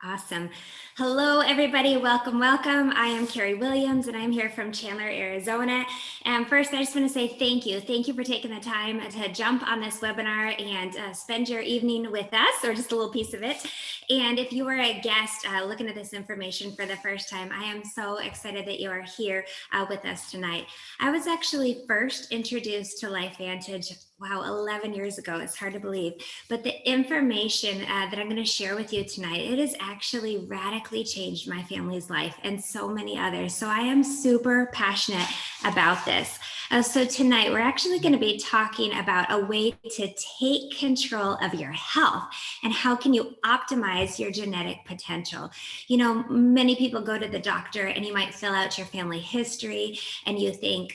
Awesome. Hello, everybody. Welcome, welcome. I am Kerry Williams, and I'm here from Chandler, Arizona. And first, I just want to say thank you. Thank you for taking the time to jump on this webinar and spend your evening with us, or just a little piece of it. And if you are a guest looking at this information for the first time, I am so excited that you are here with us tonight. I was actually first introduced to Lifevantage, 11 years ago. It's hard to believe. But the information that I'm going to share with you tonight, it has actually radically changed my family's life and so many others. So I am super passionate about this. So tonight we're actually going to be talking about a way to take control of your health and how can you optimize your genetic potential. You know, many people go to the doctor and you might fill out your family history and you think,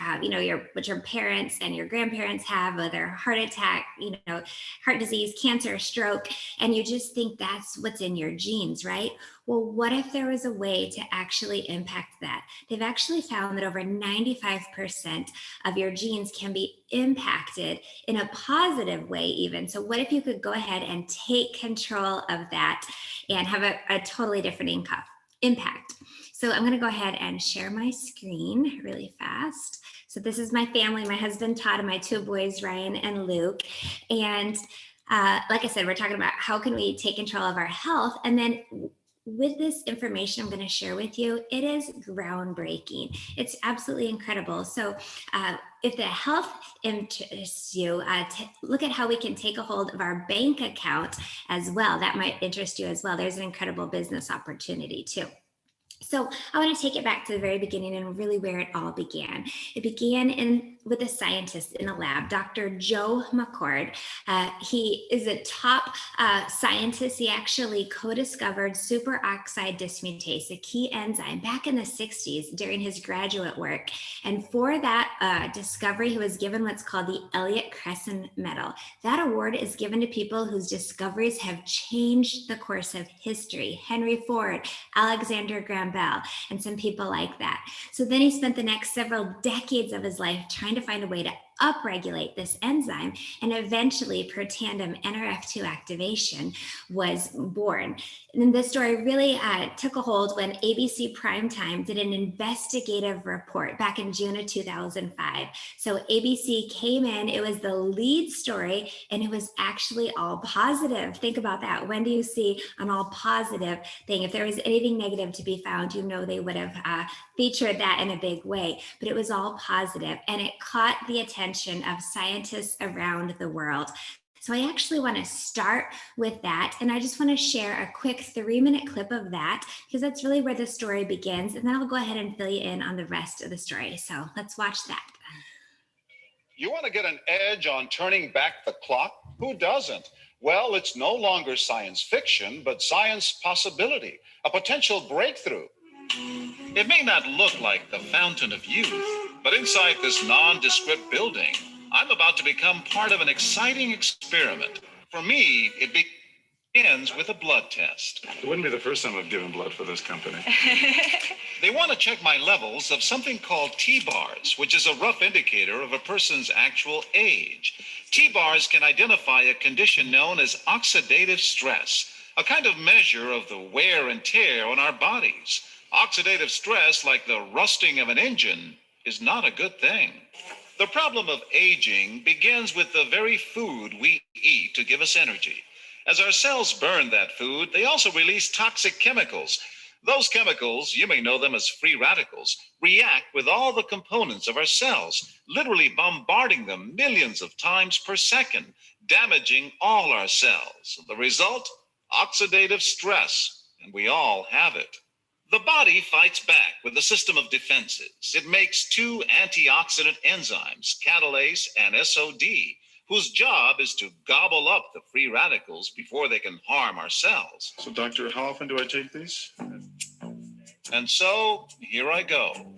what your parents and your grandparents have, whether heart attack, heart disease, cancer, stroke, and you just think that's what's in your genes, right? Well, what if there was a way to actually impact that? They've actually found that over 95% of your genes can be impacted in a positive way even. So what if you could go ahead and take control of that and have a totally different impact? So I'm going to go ahead and share my screen really fast. So this is my family, my husband, Todd, and my two boys, Ryan and Luke. And like I said, we're talking about how can we take control of our health. And then with this information I'm going to share with you, it is groundbreaking. It's absolutely incredible. So if the health interests you, look at how we can take a hold of our bank account as well. That might interest you as well. There's an incredible business opportunity too. So I want to take it back to the very beginning and really where it all began. It began with a scientist in a lab, Dr. Joe McCord. He is a top scientist. He actually co-discovered superoxide dismutase, a key enzyme, back in the 60s during his graduate work. And for that discovery, he was given what's called the Elliott Crescent Medal. That award is given to people whose discoveries have changed the course of history. Henry Ford, Alexander Graham Bell, and some people like that. So then he spent the next several decades of his life trying to find a way to upregulate this enzyme, and eventually per tandem NRF2 activation was born. And then this story really took a hold when ABC Primetime did an investigative report back in June of 2005. So ABC came in, it was the lead story, and it was actually all positive. Think about that. When do you see an all positive thing? If there was anything negative to be found, they would have featured that in a big way, but it was all positive, and it caught the attention of scientists around the world. So I actually want to start with that, and I just want to share a quick 3-minute clip of that because that's really where the story begins, and then I'll go ahead and fill you in on the rest of the story. So let's watch that. You want to get an edge on turning back the clock? Who doesn't? Well, it's no longer science fiction, but science possibility, a potential breakthrough. It may not look like the fountain of youth, but inside this nondescript building, I'm about to become part of an exciting experiment. For me, it begins with a blood test. It wouldn't be the first time I've given blood for this company. They want to check my levels of something called T-bars, which is a rough indicator of a person's actual age. T-bars can identify a condition known as oxidative stress, a kind of measure of the wear and tear on our bodies. Oxidative stress, like the rusting of an engine, is not a good thing. The problem of aging begins with the very food we eat to give us energy. As our cells burn that food, they also release toxic chemicals. Those chemicals, you may know them as free radicals, react with all the components of our cells, literally bombarding them millions of times per second, damaging all our cells. The result? Oxidative stress, and we all have it. The body fights back with a system of defenses. It makes two antioxidant enzymes, catalase and SOD, whose job is to gobble up the free radicals before they can harm our cells. So, doctor, how often do I take these? And so, here I go.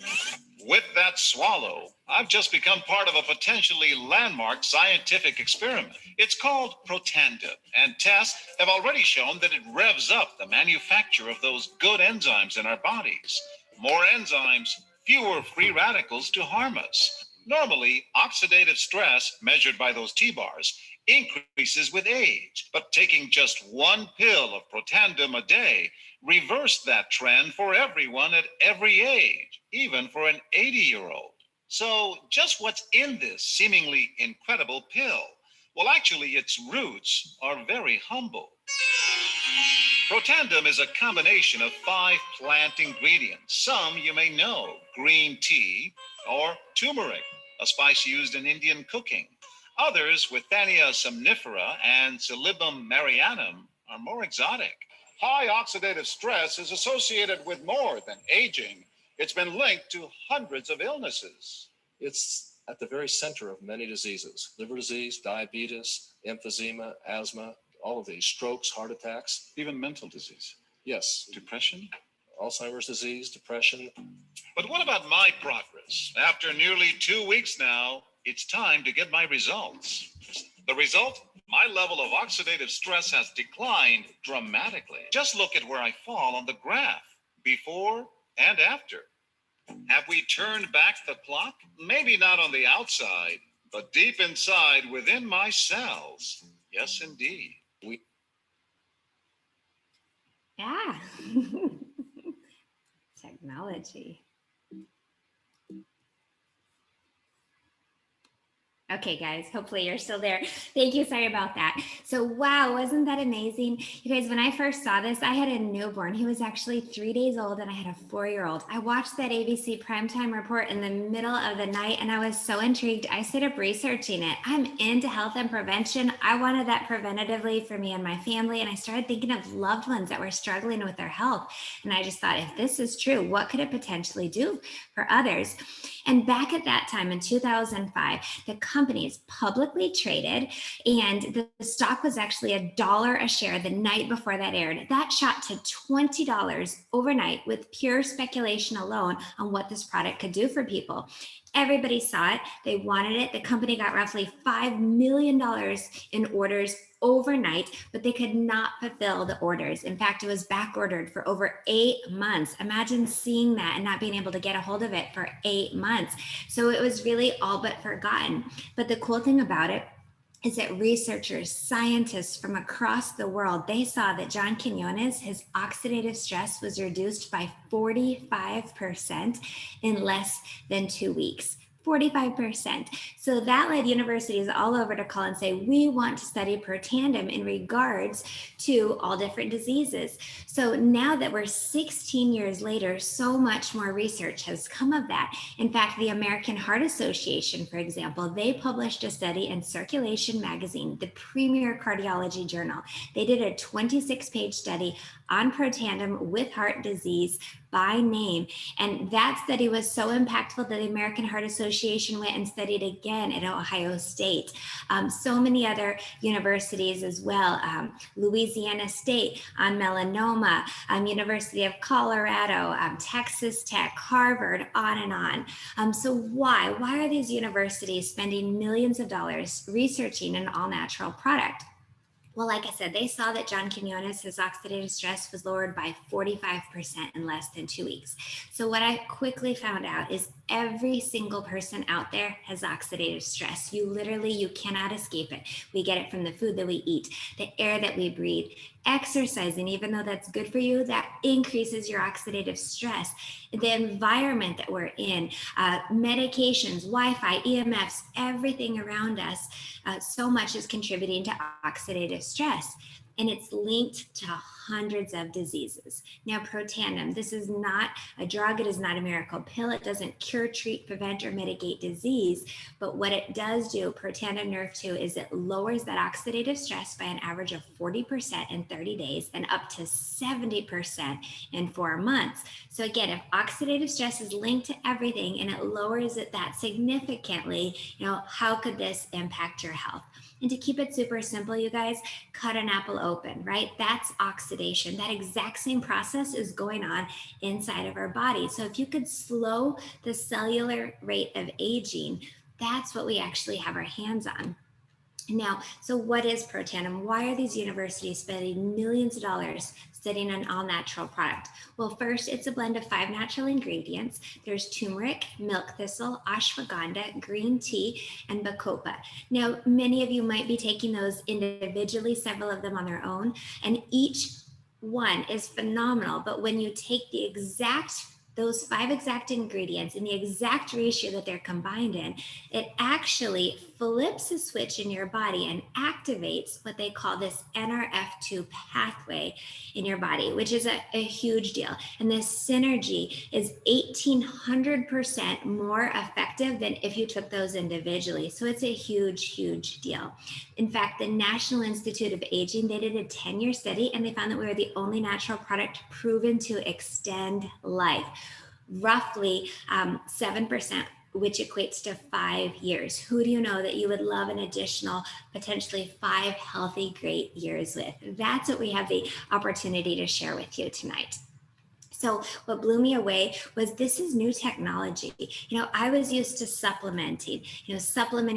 With that swallow, I've just become part of a potentially landmark scientific experiment. It's called Protandim, and tests have already shown that it revs up the manufacture of those good enzymes in our bodies. More enzymes, fewer free radicals to harm us. Normally, oxidative stress, measured by those T-bars, increases with age. But taking just one pill of Protandim a day reversed that trend for everyone at every age, even for an 80-year-old. So just what's in this seemingly incredible pill? Well, actually, its roots are very humble. Protandim is a combination of 5 plant ingredients. Some you may know: green tea or turmeric, a spice used in Indian cooking. Others, Withania somnifera and Silybum marianum, are more exotic. High oxidative stress is associated with more than aging. It's been linked to hundreds of illnesses. It's at the very center of many diseases: liver disease, diabetes, emphysema, asthma, all of these, strokes, heart attacks. Even mental disease. Yes, Depression? Alzheimer's disease, depression. But what about my progress? After nearly 2 weeks now, it's time to get my results. The result? My level of oxidative stress has declined dramatically. Just look at where I fall on the graph, before and after. Have we turned back the clock? Maybe not on the outside, but deep inside within my cells. Yes, indeed. Yeah. Technology. Okay, guys, hopefully you're still there. Thank you. Sorry about that. So, wow, wasn't that amazing? You guys, when I first saw this, I had a newborn. He was actually 3 days old and I had a 4-year-old. I watched that ABC primetime report in the middle of the night and I was so intrigued. I stayed up researching it. I'm into health and prevention. I wanted that preventatively for me and my family. And I started thinking of loved ones that were struggling with their health. And I just thought, if this is true, what could it potentially do for others? And back at that time in 2005, the company is publicly traded and the stock was actually $1 a share the night before that aired. That shot to $20 overnight with pure speculation alone on what this product could do for people. Everybody saw it. They wanted it. The company got roughly $5 million in orders overnight, but they could not fulfill the orders. In fact, it was back ordered for over 8 months. Imagine seeing that and not being able to get a hold of it for 8 months. So it was really all but forgotten. But the cool thing about it is that researchers, scientists from across the world, they saw that John Quinones, his oxidative stress was reduced by 45% in less than 2 weeks. 45%. So that led universities all over to call and say, we want to study Protandim in regards to all different diseases. So now that we're 16 years later, so much more research has come of that. In fact, the American Heart Association, for example, they published a study in Circulation Magazine, the premier cardiology journal. They did a 26-page study on Protandim with heart disease by name. And that study was so impactful that the American Heart Association went and studied again at Ohio State. So many other universities as well. Louisiana State on melanoma, University of Colorado, Texas Tech, Harvard, on and on. So why are these universities spending millions of dollars researching an all-natural product? Well, like I said, they saw that John Quinones, his oxidative stress was lowered by 45% in less than 2 weeks. So what I quickly found out is every single person out there has oxidative stress. You cannot escape it. We get it from the food that we eat, the air that we breathe, exercising, even though that's good for you, that increases your oxidative stress. The environment that we're in, medications, Wi-Fi, EMFs, everything around us, so much is contributing to oxidative stress. And it's linked to hundreds of diseases. Now, Protandim, this is not a drug. It is not a miracle pill. It doesn't cure, treat, prevent, or mitigate disease. But what it does do, Protandim Nerve 2, is it lowers that oxidative stress by an average of 40% in 30 days and up to 70% in 4 months. So again, if oxidative stress is linked to everything and it lowers it that significantly, how could this impact your health? And to keep it super simple, you guys, cut an apple open, right? That's oxidation. That exact same process is going on inside of our body. So if you could slow the cellular rate of aging, that's what we actually have our hands on. Now, so what is Protan and why are these universities spending millions of dollars studying an all-natural product? Well, first, it's a blend of 5 natural ingredients. There's turmeric, milk thistle, ashwagandha, green tea, and bacopa. Now, many of you might be taking those individually, several of them on their own, and each one is phenomenal. But when you take those 5 exact ingredients in the exact ratio that they're combined in, it actually flips a switch in your body and activates what they call this NRF2 pathway in your body, which is a huge deal. And this synergy is 1,800% more effective than if you took those individually. So it's a huge, huge deal. In fact, the National Institute of Aging, they did a 10-year study and they found that we were the only natural product proven to extend life, roughly 7%, which equates to 5 years. Who do you know that you would love an additional potentially 5 healthy, great years with? That's what we have the opportunity to share with you tonight. So what blew me away was this is new technology. I was used to supplementing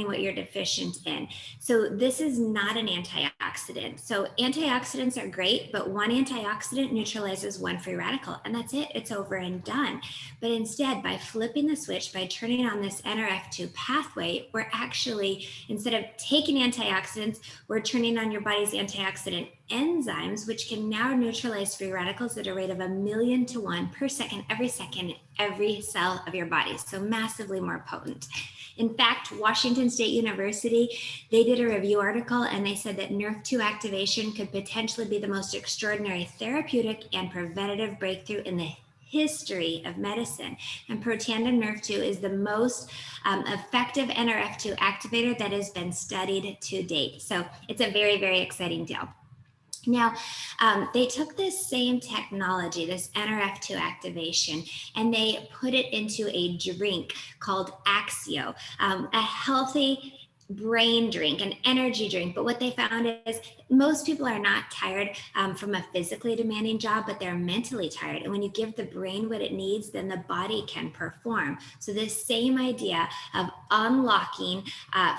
what you're deficient in. So this is not an antioxidant. So antioxidants are great, but one antioxidant neutralizes one free radical, and that's it. It's over and done. But instead, by flipping the switch, by turning on this NRF2 pathway, we're actually, instead of taking antioxidants, we're turning on your body's antioxidant enzymes, which can now neutralize free radicals at a rate of 1,000,000 to 1 per second, every cell of your body. So massively more potent. In fact, Washington State University, they did a review article and they said that NRF2 activation could potentially be the most extraordinary therapeutic and preventative breakthrough in the history of medicine. And Protandim NRF2 is the most effective NRF2 activator that has been studied to date. So it's a very, very exciting deal. Now, they took this same technology, this NRF2 activation, and they put it into a drink called Axio, a healthy brain drink, an energy drink. But what they found is most people are not tired from a physically demanding job, but they're mentally tired. And when you give the brain what it needs, then the body can perform. So this same idea of unlocking,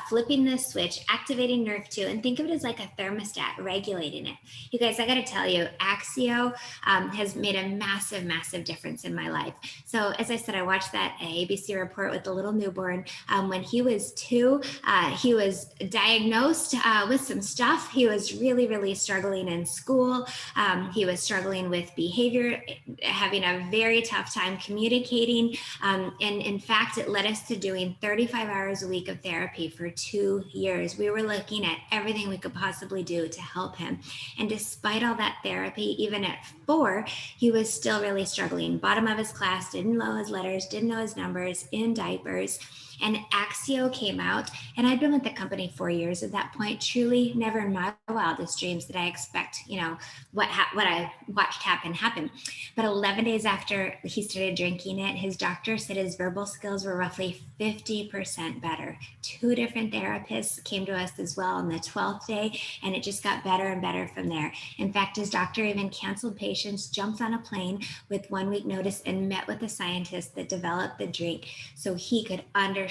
flipping the switch, activating NRF2, and think of it as like a thermostat, regulating it. You guys, I got to tell you, Axio has made a massive, massive difference in my life. So as I said, I watched that ABC report with the little newborn. When he was 2, he was diagnosed with some stuff. He was really, really struggling in school. He was struggling with behavior, having a very tough time communicating. And in fact, it led us to doing 35 hours a week of therapy for 2 years. We were looking at everything we could possibly do to help him. And despite all that therapy, even at 4, he was still really struggling. Bottom of his class, didn't know his letters, didn't know his numbers, in diapers. And Axio came out, and I'd been with the company 4 years at that point. Truly never in my wildest dreams did I expect, what I watched happen. But 11 days after he started drinking it, his doctor said his verbal skills were roughly 50% better. 2 different therapists came to us as well on the 12th day, and it just got better and better from there. In fact, his doctor even canceled patients, jumped on a plane with 1 week notice, and met with the scientist that developed the drink so he could understand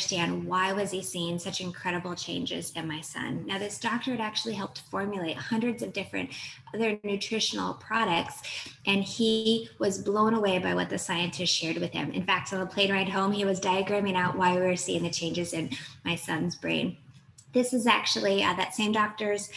why was he seeing such incredible changes in my son. Now, this doctor had actually helped formulate hundreds of different other nutritional products, and he was blown away by what the scientist shared with him. In fact, on the plane ride home, he was diagramming out why we were seeing the changes in my son's brain. This is actually that same doctor's,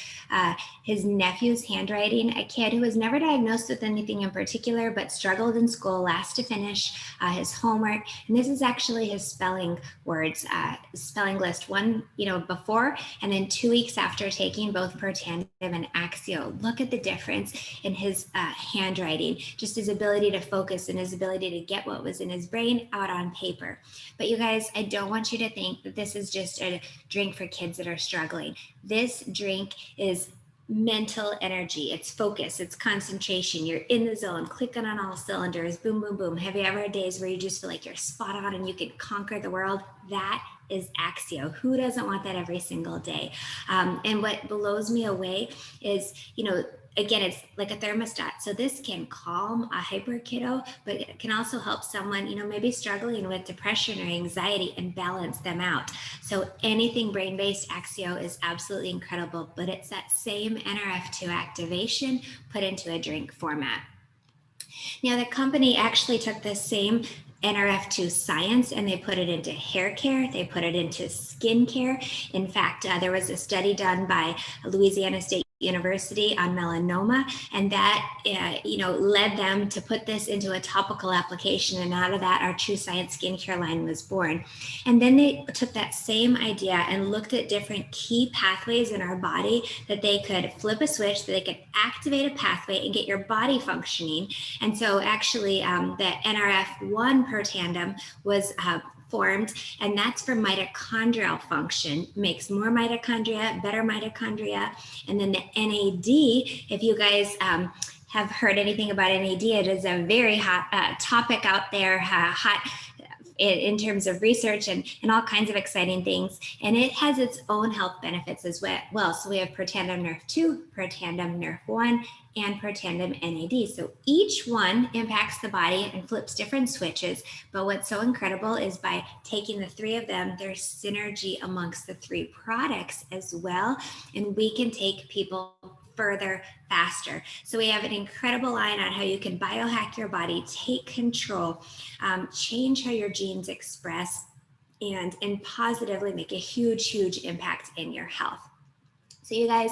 his nephew's handwriting, a kid who was never diagnosed with anything in particular, but struggled in school, last to finish his homework. And this is actually his spelling words, spelling list, one, before, and then 2 weeks after taking both Protandim and Axio. Look at the difference in his handwriting, just his ability to focus and his ability to get what was in his brain out on paper. But you guys, I don't want you to think that this is just a drink for kids that are struggling. This drink is mental energy. It's focus, it's concentration. You're in the zone, clicking on all cylinders, boom, boom, boom. Have you ever had days where you just feel like you're spot on and you can conquer the world? That is Axio. Who doesn't want that every single day? And what blows me away is, again, it's like a thermostat. So this can calm a hyper kiddo, but it can also help someone, maybe struggling with depression or anxiety and balance them out. So anything brain-based Axio is absolutely incredible, but it's that same NRF2 activation put into a drink format. Now, the company actually took the same NRF2 science and they put it into hair care, they put it into skin care. In fact, there was a study done by Louisiana State University on melanoma, and that led them to put this into a topical application, and out of that our True Science skincare line was born. And then they took that same idea and looked at different key pathways in our body that they could flip a switch, that they could activate a pathway and get your body functioning. And so actually the NRF1 per tandem was formed, and that's for mitochondrial function, makes more mitochondria, better mitochondria. And then the NAD, if you guys have heard anything about NAD, it is a very hot topic out there, hot in terms of research and all kinds of exciting things. And it has its own health benefits as well. So we have Protandim Nerf 2, Protandim Nerf 1, and Protandim NAD. So each one impacts the body and flips different switches. But what's so incredible is by taking the three of them, there's synergy amongst the three products as well. And we can take people further faster. So we have an incredible line on how you can biohack your body, take control, change how your genes express, and positively make a huge, huge impact in your health. So you guys,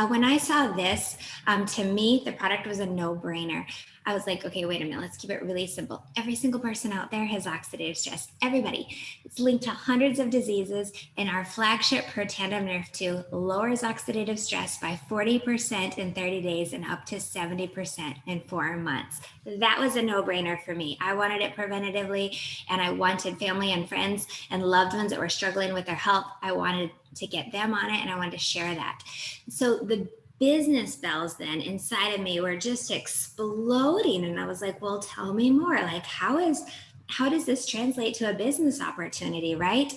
when I saw this, to me, the product was a no-brainer. I was like, okay, wait a minute, let's keep it really simple. Every single person out there has oxidative stress, everybody. It's linked to hundreds of diseases, and our flagship Protandim Nerf 2 lowers oxidative stress by 40% in 30 days and up to 70% in 4 months. That was a no-brainer for me. I wanted it preventatively, and I wanted family and friends and loved ones that were struggling with their health. I wanted to get them on it, and I wanted to share that. So the business bells then inside of me were just exploding. And I was like, well, tell me more. Like, how does this translate to a business opportunity, right?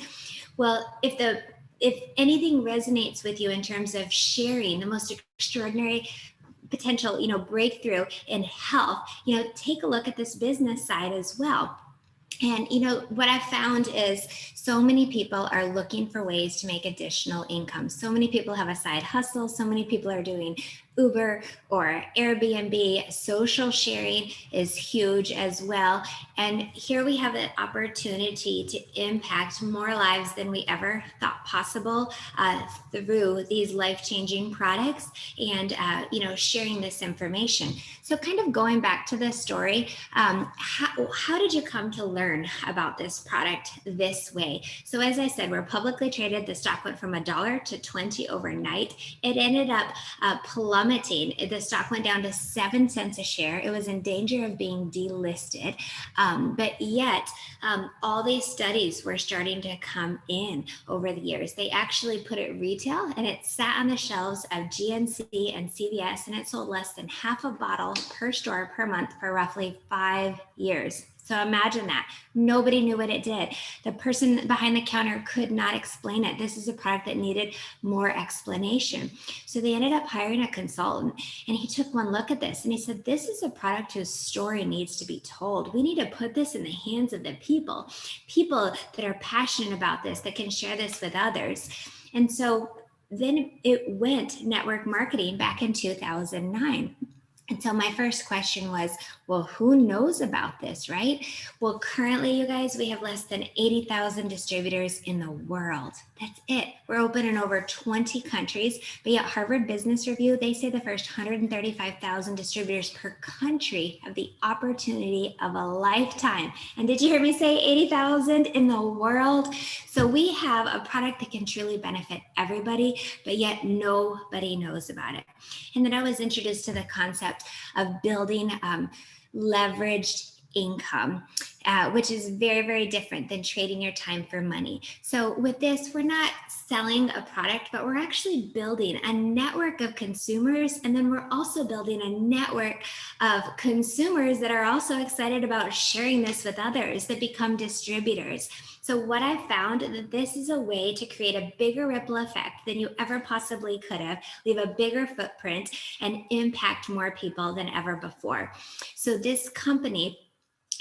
Well, if anything resonates with you in terms of sharing the most extraordinary potential, breakthrough in health, take a look at this business side as well. And what I've found is so many people are looking for ways to make additional income. So many people have a side hustle. So many people are doing Uber or Airbnb. Social sharing is huge as well. And here we have an opportunity to impact more lives than we ever thought possible through these life-changing products and, sharing this information. So kind of going back to the story, how did you come to learn about this product this way? So as I said, we're publicly traded. The stock went from $1 to $20 overnight. It ended up plummeting. The stock went down to 7 cents a share. It was in danger of being delisted. But yet, all these studies were starting to come in over the years. They actually put it retail, and it sat on the shelves of GNC and CVS, and it sold less than half a bottle per store per month for roughly 5 years. So imagine that. Nobody knew what it did. The person behind the counter could not explain it. This is a product that needed more explanation. So they ended up hiring a consultant, and he took one look at this and he said, this is a product whose story needs to be told. We need to put this in the hands of the people that are passionate about this, that can share this with others. And so then it went network marketing back in 2009. And so my first question was, well, who knows about this, right? Well, currently, you guys, we have less than 80,000 distributors in the world. That's it. We're open in over 20 countries, but yet Harvard Business Review, they say the first 135,000 distributors per country have the opportunity of a lifetime. And did you hear me say 80,000 in the world? So we have a product that can truly benefit everybody, but yet nobody knows about it. And then I was introduced to the concept of building leveraged income, which is very, very different than trading your time for money. So with this, we're not selling a product, but we're actually building a network of consumers. And then we're also building a network of consumers that are also excited about sharing this with others that become distributors. So what I found that this is a way to create a bigger ripple effect than you ever possibly could have, leave a bigger footprint, and impact more people than ever before. So this company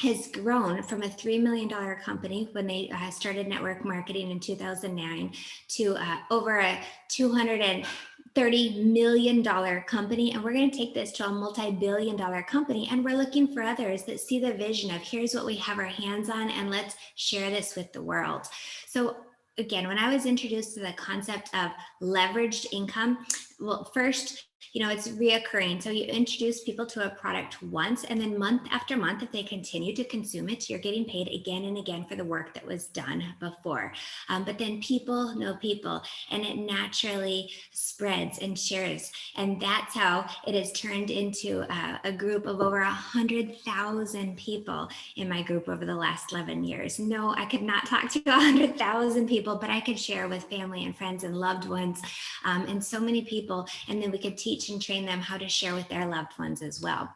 has grown from a $3 million company when they started network marketing in 2009 to over a $230 million company. And we're going to take this to a multi-billion-dollar company. And we're looking for others that see the vision of here's what we have our hands on and let's share this with the world. So again, when I was introduced to the concept of leveraged income, well, first, it's reoccurring. So you introduce people to a product once, and then month after month, if they continue to consume it, you're getting paid again and again for the work that was done before. But then people know people, and it naturally spreads and shares. And that's how it has turned into a group of over 100,000 people in my group over the last 11 years. No, I could not talk to 100,000 people, but I could share with family and friends and loved ones, and so many people. And then we could teach and train them how to share with their loved ones as well.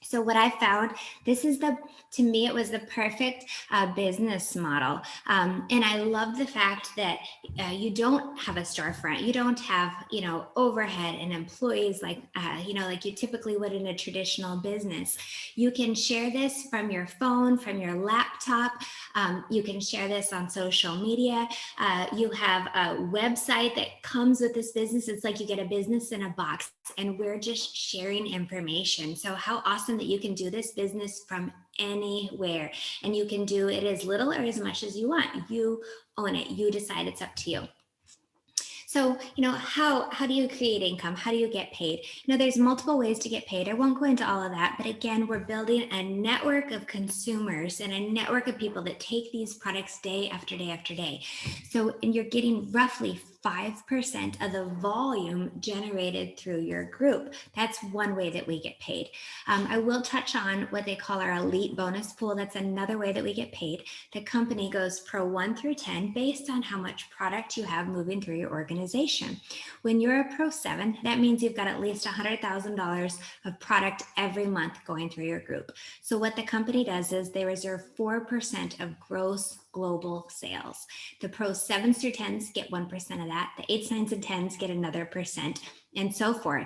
So what I found, to me, it was the perfect business model. And I love the fact that you don't have a storefront. You don't have, overhead and employees like you typically would in a traditional business. You can share this from your phone, from your laptop. You can share this on social media. You have a website that comes with this business. It's like you get a business in a box, and we're just sharing information. So how awesome that you can do this business from anywhere, and you can do it as little or as much as you want. You own it. You decide. It's up to you. So, how do you create income? How do you get paid? There's multiple ways to get paid. I won't go into all of that, but again, we're building a network of consumers and a network of people that take these products day after day after day. So, and you're getting roughly 5% of the volume generated through your group. That's one way that we get paid. I will touch on what they call our elite bonus pool. That's another way that we get paid. The company goes pro 1 through 10 based on how much product you have moving through your organization. When you're a pro 7, that means you've got at least $100,000 of product every month going through your group. So what the company does is they reserve 4% of gross global sales. The pro 7s through 10s get 1% of that. The 8s, 9s, and 10s get another percent, and so forth.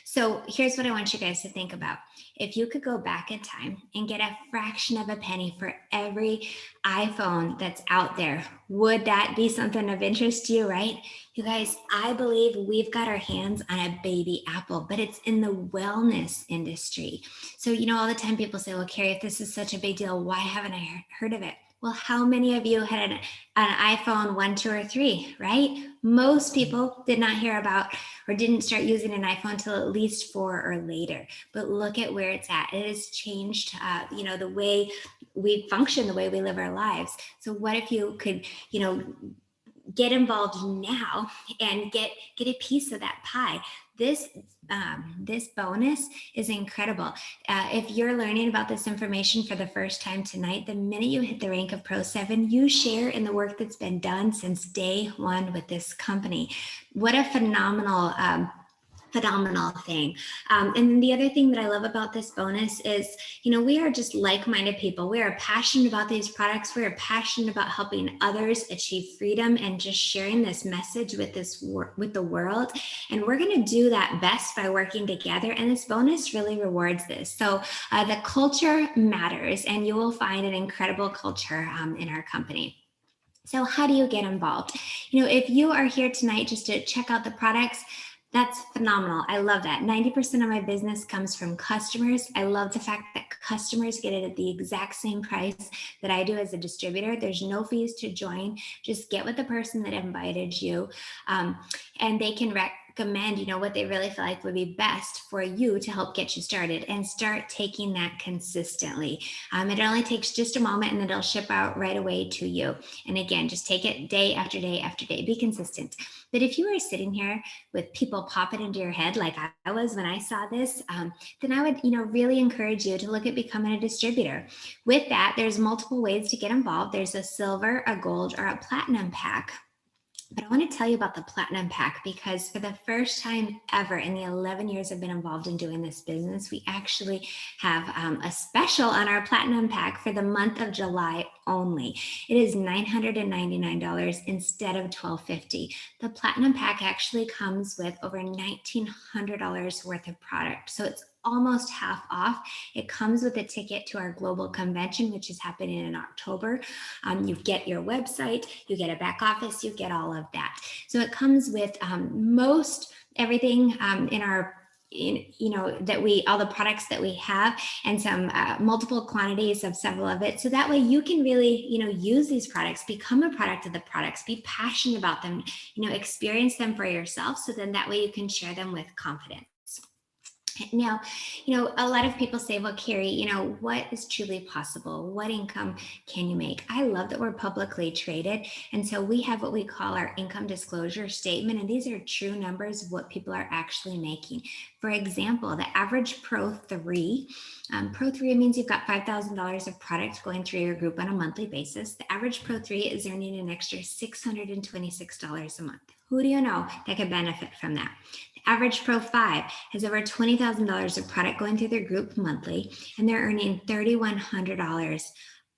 So here's what I want you guys to think about. If you could go back in time and get a fraction of a penny for every iPhone that's out there, would that be something of interest to you, right? You guys, I believe we've got our hands on a baby apple, but it's in the wellness industry. So, all the time people say, well, Carrie, if this is such a big deal, why haven't I heard of it? Well, how many of you had an iPhone 1, 2, or 3, right? Most people did not hear about or didn't start using an iPhone until at least 4 or later. But look at where it's at. It has changed, the way we function, the way we live our lives. So what if you could, get involved now and get a piece of that pie? This bonus is incredible. If you're learning about this information for the first time tonight, the minute you hit the rank of Pro 7, you share in the work that's been done since day one with this company. What a phenomenal thing. And then the other thing that I love about this bonus is, we are just like-minded people. We are passionate about these products. We are passionate about helping others achieve freedom and just sharing this message with the world. And we're going to do that best by working together. And this bonus really rewards this. So the culture matters, and you will find an incredible culture in our company. So how do you get involved? If you are here tonight just to check out the products, that's phenomenal. I love that. 90% of my business comes from customers. I love the fact that customers get it at the exact same price that I do as a distributor. There's no fees to join. Just get with the person that invited you, and they can recommend, what they really feel like would be best for you to help get you started, and start taking that consistently. It only takes just a moment, and it'll ship out right away to you. And again, just take it day after day after day, be consistent. But if you are sitting here with people popping into your head like I was when I saw this, then I would, really encourage you to look at becoming a distributor. With that, there's multiple ways to get involved. There's a silver, a gold, or a platinum pack. But I want to tell you about the platinum pack, because for the first time ever in the 11 years I've been involved in doing this business, we actually have a special on our platinum pack for the month of July only. It is $999 instead of $1,250. The platinum pack actually comes with over $1,900 worth of product. So it's almost half off. It comes with a ticket to our global convention, which is happening in October. You get your website, you get a back office, you get all of that. So it comes with most everything in our all the products that we have, and some multiple quantities of several of it. So that way you can really, use these products, become a product of the products, be passionate about them, experience them for yourself. So then that way you can share them with confidence. Now, a lot of people say, well, Carrie, what is truly possible? What income can you make? I love that we're publicly traded. And so we have what we call our income disclosure statement. And these are true numbers of what people are actually making. For example, the average Pro 3, Pro 3 means you've got $5,000 of product going through your group on a monthly basis. The average Pro 3 is earning an extra $626 a month. Who do you know that could benefit from that? Average Pro 5 has over $20,000 of product going through their group monthly, and they're earning $3,100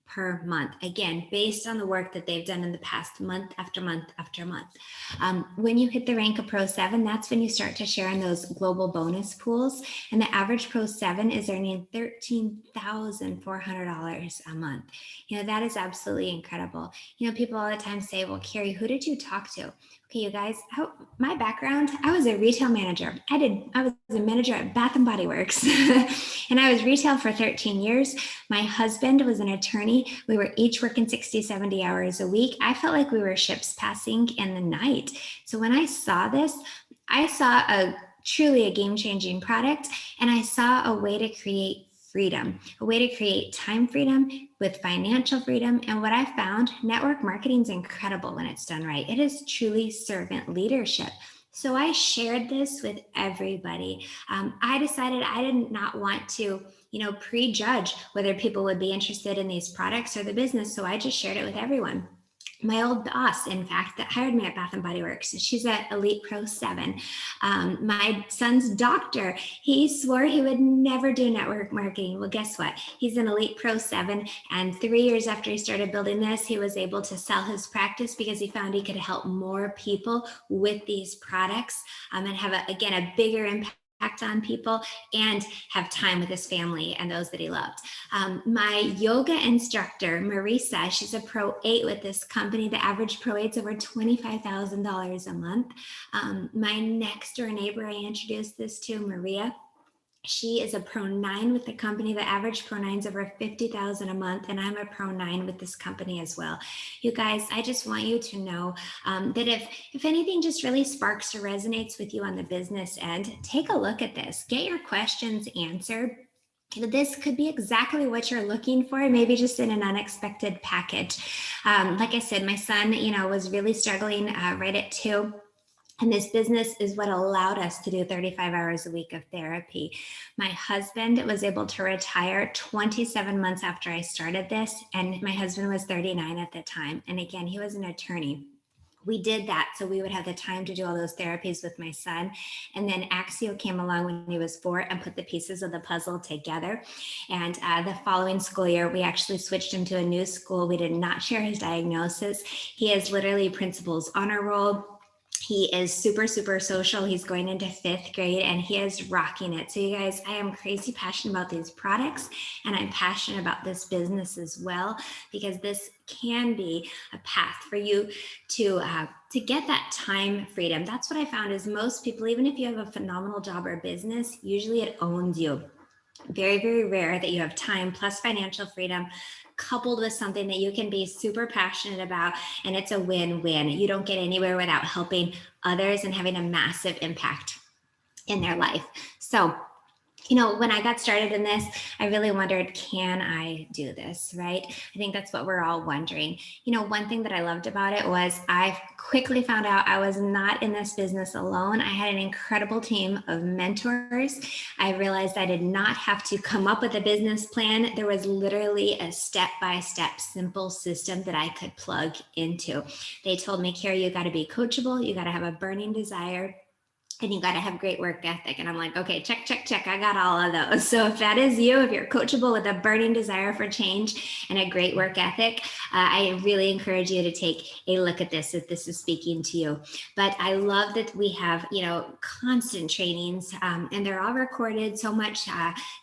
per month. Again, based on the work that they've done in the past month after month after month. When you hit the rank of Pro 7, that's when you start to share in those global bonus pools. And the average Pro 7 is earning $13,400 a month. That is absolutely incredible. People all the time say, well, Carrie, who did you talk to? Okay, you guys, my background, I was a retail manager. I was a manager at Bath and Bodyworks and I was retail for 13 years. My husband was an attorney. We were each working 60, 70 hours a week. I felt like we were ships passing in the night. So when I saw this, I saw truly a game-changing product, and I saw a way to create freedom, a way to create time freedom with financial freedom. And what I found, network marketing is incredible when it's done right. It is truly servant leadership. So I shared this with everybody. I decided I did not want to, prejudge whether people would be interested in these products or the business. So I just shared it with everyone. My old boss, in fact, that hired me at Bath and Bodyworks, she's at Elite Pro 7. My son's doctor, he swore he would never do network marketing. Well, guess what? He's an Elite Pro 7. And 3 years after he started building this, he was able to sell his practice because he found he could help more people with these products and have, a bigger impact on people and have time with his family and those that he loved. My yoga instructor, Marisa, she's a Pro 8 with this company. The average Pro 8 is over $25,000 a month. My next door neighbor I introduced this to, Maria, she is a Pro 9 with the company. The average Pro 9 is over $50,000 a month, and I'm a Pro 9 with this company as well. You guys, I just want you to know that if anything just really sparks or resonates with you on the business end, take a look at this. Get your questions answered. This could be exactly what you're looking for, maybe just in an unexpected package. Like I said, my son, was really struggling right at 2. And this business is what allowed us to do 35 hours a week of therapy. My husband was able to retire 27 months after I started this, and my husband was 39 at the time. And again, he was an attorney. We did that so we would have the time to do all those therapies with my son. And then Axio came along when he was 4 and put the pieces of the puzzle together. And the following school year, we actually switched him to a new school. We did not share his diagnosis. He is literally principal's honor roll. He is super, super social. He's going into 5th grade and he is rocking it. So you guys, I am crazy passionate about these products, and I'm passionate about this business as well, because this can be a path for you to get that time freedom. That's what I found is most people, even if you have a phenomenal job or business, usually it owns you. Very, very rare that you have time plus financial freedom coupled with something that you can be super passionate about, and it's a win-win. You don't get anywhere without helping others and having a massive impact in their life. So, when I got started in this, I really wondered, can I do this, right? I think that's what we're all wondering. One thing that I loved about it was I quickly found out I was not in this business alone. I had an incredible team of mentors. I realized I did not have to come up with a business plan. There was literally a step-by-step simple system that I could plug into. They told me, Carrie, you got to be coachable. You got to have a burning desire, and you got to have great work ethic. And I'm like, okay, check. I got all of those. So if that is you, if you're coachable with a burning desire for change and a great work ethic, I really encourage you to take a look at this if this is speaking to you. But I love that we have, constant trainings, and they're all recorded. So much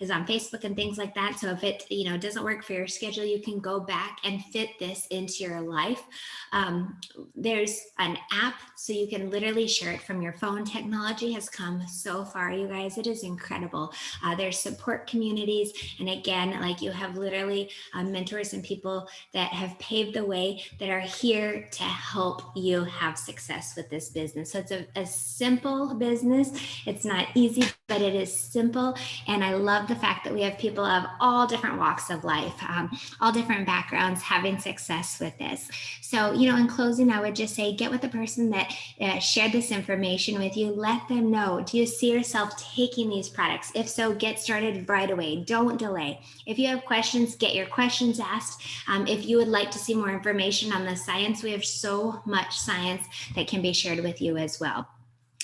is on Facebook and things like that. So if it, doesn't work for your schedule, you can go back and fit this into your life. There's an app, so you can literally share it from your phone. Technology has come so far, you guys. It is incredible. There's support communities. And again, like, you have literally mentors and people that have paved the way that are here to help you have success with this business. So it's a simple business. It's not easy, but it is simple. And I love the fact that we have people of all different walks of life, all different backgrounds having success with this. So, in closing, I would just say, get with the person that shared this information with you. Let them know, do you see yourself taking these products? If so, get started right away. Don't delay. If you have questions, get your questions asked. If you would like to see more information on the science, we have so much science that can be shared with you as well.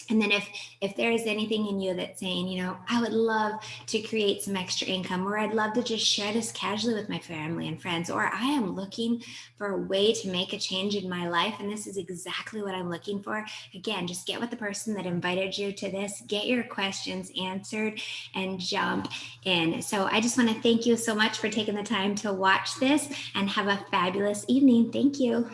And then if there is anything in you that's saying, I would love to create some extra income, or I'd love to just share this casually with my family and friends, or I am looking for a way to make a change in my life, and this is exactly what I'm looking for. Again, just get with the person that invited you to this, get your questions answered, and jump in. So I just want to thank you so much for taking the time to watch this, and have a fabulous evening. Thank you.